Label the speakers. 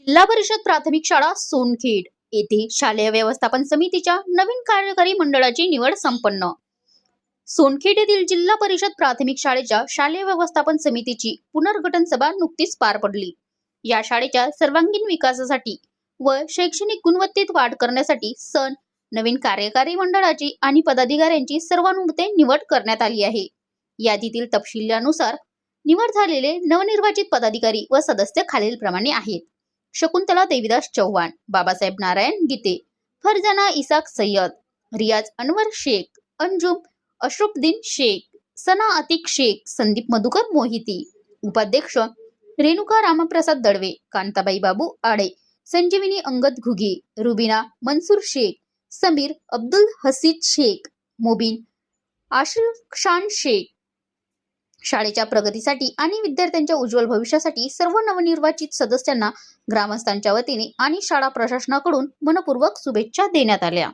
Speaker 1: जिल्हा परिषद प्राथमिक शाळा सोनखेड येथे शालेय व्यवस्थापन समितीच्या नवीन कार्यकारी मंडळाची निवड संपन्न। सोनखेड येथील जिल्हा परिषद प्राथमिक शाळेच्या शालेय व्यवस्थापन समितीची पुनर्गठन सभा नुकतीच पार पडली। या शाळेच्या सर्वांगीण विकासासाठी व शैक्षणिक गुणवत्तेत वाढ करण्यासाठी नवीन कार्यकारी मंडळाची आणि पदाधिकाऱ्यांची सर्वानुमते निवड करण्यात आली आहे। यादीतील तपशिलानुसार निवड झालेले नवनिर्वाचित पदाधिकारी व सदस्य खालीलप्रमाणे आहेत। शकुंतला देवीदास चव्हाण, बाबासाहेब नारायण गीते, फरजाना इसाक सय्यद, रियाज अनवर शेख, अंजुम अशरफुद्दीन शेख, सना अतिक शेख, संदीप मधुकर मोहिती। उपाध्यक्ष रेणुका रामप्रसाद दळवे, कांताबाई बाबू आडे, संजीवनी अंगद घुगे, रुबीना मंसूर शेख, समीर अब्दुल हसीद शेख, मोबिन आशिफ खान शेख। शाळेच्या प्रगतीसाठी आणि विद्यार्थ्यांच्या उज्ज्वल भविष्यासाठी सर्व नवनिर्वाचित सदस्यांना ग्रामस्थांच्या वतीने आणि शाळा प्रशासनाकडून मनपूर्वक शुभेच्छा देण्यात आल्या।